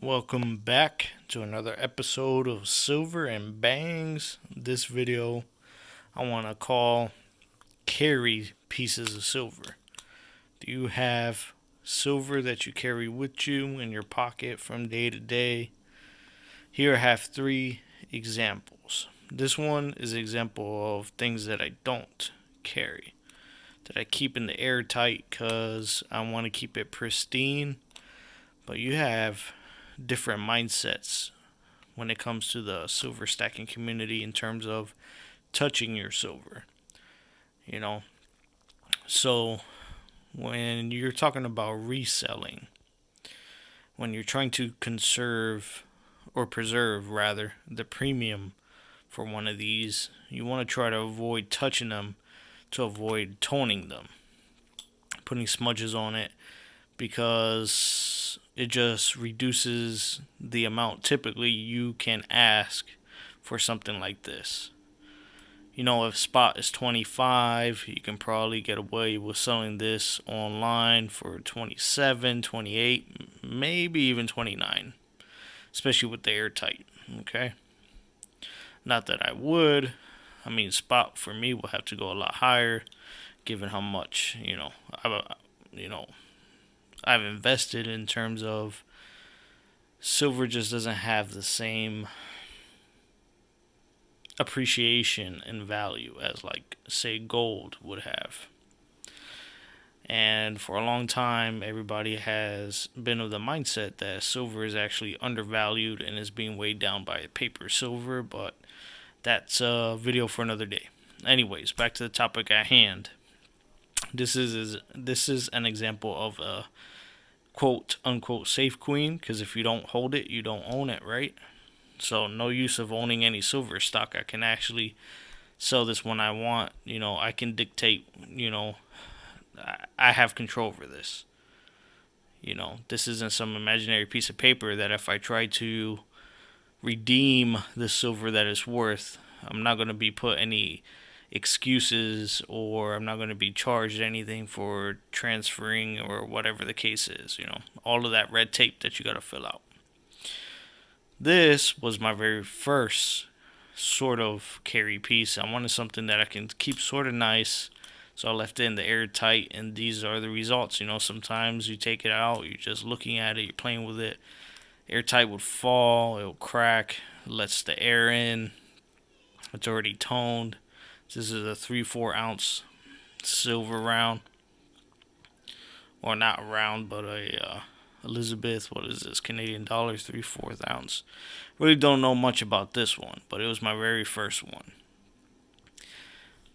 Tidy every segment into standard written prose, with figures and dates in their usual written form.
Welcome back to another episode of Silver and Bangs. This video I want to call Carry Pieces of Silver. Do you have silver that you carry with you in your pocket from day to day? Here I have three examples. This one is an example of things that I don't carry, that I keep in the airtight because I want to keep it pristine. But you have different mindsets when it comes to the silver stacking community in terms of touching your silver. You know, so when you're talking about reselling, when you're trying to conserve or preserve rather the premium for one of these, you want to try to avoid touching them to avoid toning them, putting smudges on it, because it just reduces the amount typically you can ask for something like this. You know, if spot is 25, you can probably get away with selling this online for 27, 28, maybe even 29, especially with the airtight. Okay? Not that I would. I mean, spot for me will have to go a lot higher given how much, you know, I've invested in terms of silver just doesn't have the same appreciation and value as, like, say, gold would have. And for a long time, everybody has been of the mindset that silver is actually undervalued and is being weighed down by paper silver, but that's a video for another day. Anyways, back to the topic at hand. This is an example of a quote unquote safe queen, because if you don't hold it, you don't own it, right? So no use of owning any silver stock. I can actually sell this when I want. I can dictate. I have control over this. This isn't some imaginary piece of paper that if I try to redeem the silver that it's worth, I'm not going to be put any excuses, or I'm not going to be charged anything for transferring or whatever the case is. All of that red tape that you got to fill out. This was my very first sort of carry piece. I wanted something that I can keep sort of nice, so I left it in the airtight, and these are the results. Sometimes you take it out, you're just looking at it, you're playing with it. Airtight would fall, it'll crack, it lets the air in. It's already toned. This is a 3-4 ounce silver round, or not round, but a Elizabeth. What is this? Canadian dollars, 3/4 ounce. Really don't know much about this one, but it was my very first one.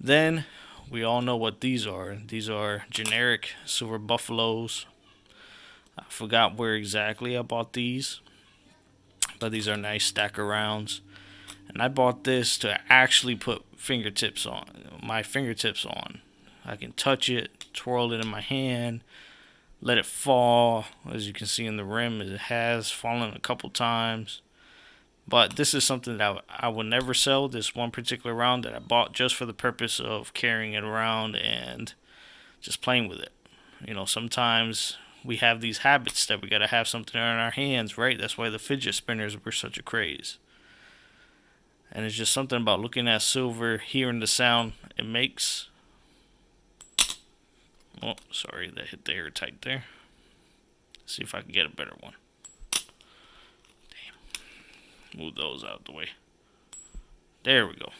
Then we all know what these are. These are generic silver buffaloes. I forgot where exactly I bought these, but these are nice stacker rounds. And I bought this to actually put my fingertips on. I can touch it, twirl it in my hand, let it fall. As you can see in the rim, it has fallen a couple times. But this is something that I would never sell. This one particular round that I bought just for the purpose of carrying it around and just playing with it. Sometimes we have these habits that we gotta have something in our hands, right? That's why the fidget spinners were such a craze. And it's just something about looking at silver, hearing the sound it makes. Oh, sorry, that hit the airtight there. Let's see if I can get a better one. Damn. Move those out the way. There we go.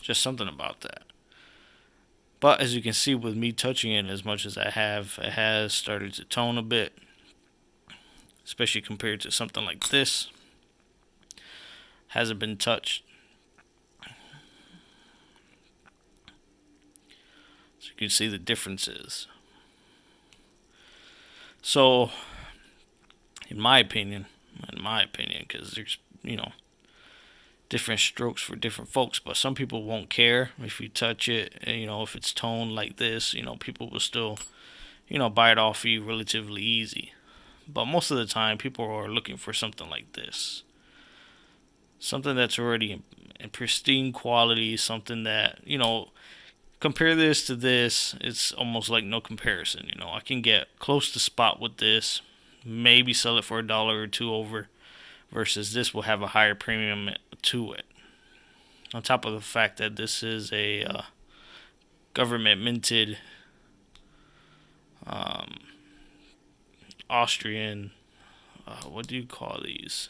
Just something about that. But as you can see, with me touching it as much as I have, it has started to tone a bit. Especially compared to something like this. Hasn't been touched. So you can see the differences. So, in my opinion, because there's, different strokes for different folks, but some people won't care if you touch it, if it's toned like this, people will still, buy it off you relatively easy. But most of the time, people are looking for something like this. Something that's already in pristine quality, something that, compare this to this, it's almost like no comparison. I can get close to spot with this, maybe sell it for $1 or two over, versus this will have a higher premium to it. On top of the fact that this is a government minted um, Austrian, what do you call these?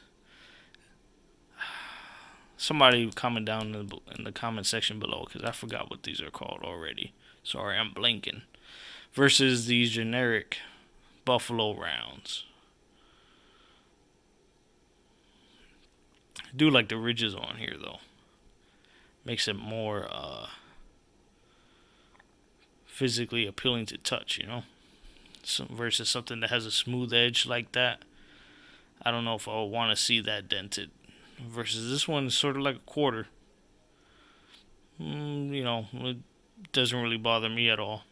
Somebody comment down in the comment section below, because I forgot what these are called already. Sorry, I'm blanking. Versus these generic Buffalo rounds. I do like the ridges on here though. Makes it more physically appealing to touch, you know? So, versus something that has a smooth edge like that. I don't know if I would want to see that dented. Versus this one is sort of like a quarter. You know, it doesn't really bother me at all.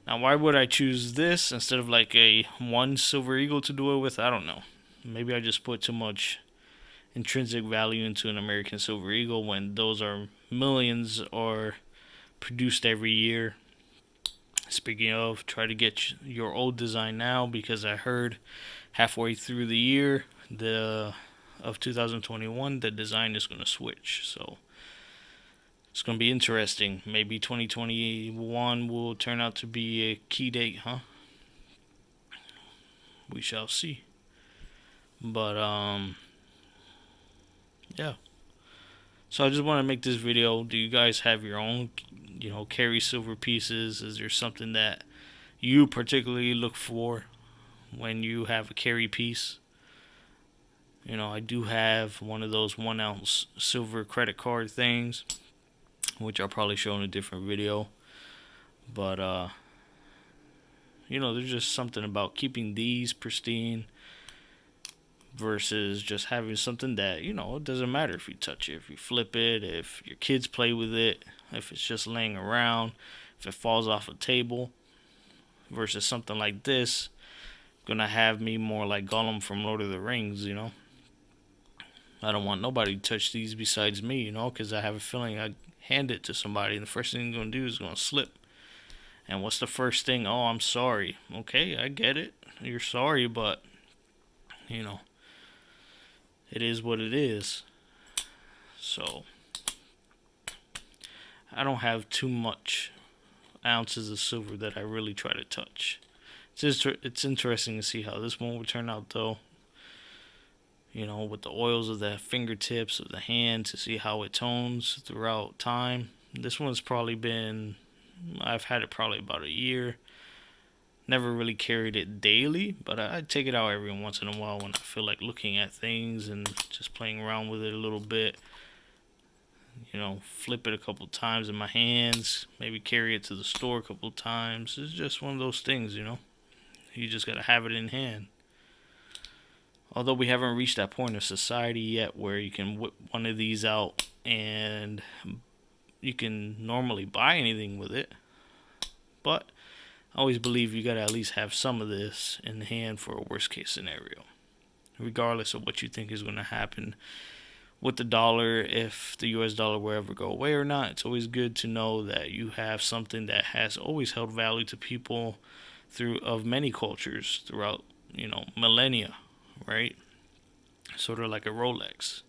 Now, why would I choose this instead of like a one Silver Eagle to do it with? I don't know. Maybe I just put too much intrinsic value into an American Silver Eagle when those are millions or produced every year. Speaking of, try to get your old design now, because I heard halfway through the year of 2021 the design is going to switch. So it's going to be interesting. Maybe 2021 will turn out to be a key date, huh? We shall see. But yeah. So I just want to make this video. Do you guys have your own, carry silver pieces? Is there something that you particularly look for when you have a carry piece? I do have one of those 1 ounce silver credit card things, which I'll probably show in a different video. But there's just something about keeping these pristine versus just having something that, it doesn't matter if you touch it, if you flip it, if your kids play with it, if it's just laying around, if it falls off a table, versus something like this gonna have me more like Gollum from Lord of the Rings. I don't want nobody to touch these besides me, because I have a feeling I hand it to somebody and the first thing they're gonna do is gonna slip. And what's the first thing? Oh, I'm sorry. Okay, I get it, you're sorry, but it is what it is. So I don't have too much ounces of silver that I really try to touch. It's interesting to see how this one will turn out, though. With the oils of the fingertips of the hand, to see how it tones throughout time. This one's I've had it probably about a year. Never really carried it daily, but I take it out every once in a while when I feel like looking at things and just playing around with it a little bit. Flip it a couple times in my hands, maybe carry it to the store a couple times. It's just one of those things, you just gotta have it in hand. Although we haven't reached that point of society yet where you can whip one of these out and you can normally buy anything with it, but I always believe you gotta at least have some of this in hand for a worst case scenario, regardless of what you think is going to happen with the dollar. If the US dollar will ever go away or not, it's always good to know that you have something that has always held value to people of many cultures throughout millennia, right? Sort of like a Rolex.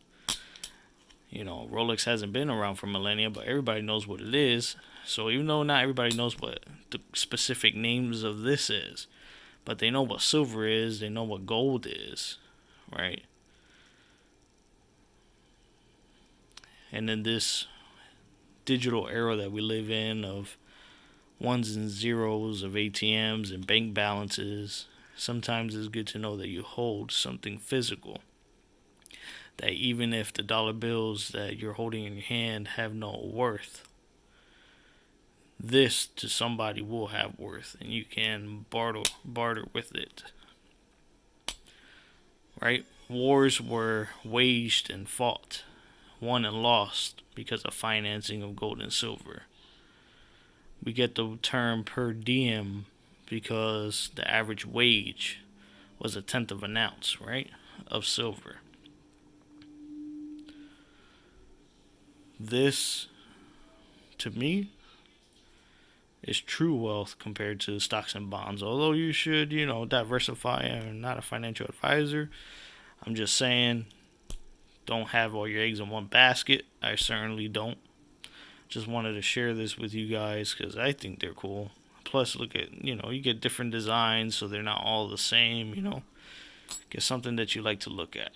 Rolex hasn't been around for millennia, but everybody knows what it is. So even though not everybody knows what the specific names of this is, but they know what silver is, they know what gold is, right? And in this digital era that we live in, of ones and zeros of ATMs and bank balances, sometimes it's good to know that you hold something physical. That even if the dollar bills that you're holding in your hand have no worth, this to somebody will have worth, and you can barter with it. Right? Wars were waged and fought, won and lost because of financing of gold and silver. We get the term per diem because the average wage was 1/10 of an ounce, right, of silver. This, to me, is true wealth compared to stocks and bonds. Although you should, diversify. I'm not a financial advisor. I'm just saying, don't have all your eggs in one basket. I certainly don't. Just wanted to share this with you guys because I think they're cool. Plus, look at, you get different designs so they're not all the same. Get something that you like to look at.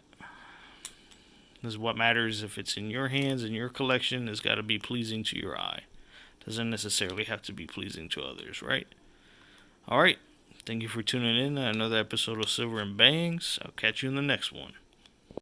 This is what matters. If it's in your hands, in your collection, it's got to be pleasing to your eye. Doesn't necessarily have to be pleasing to others, right? Alright, thank you for tuning in to another episode of Silver and Bangs. I'll catch you in the next one.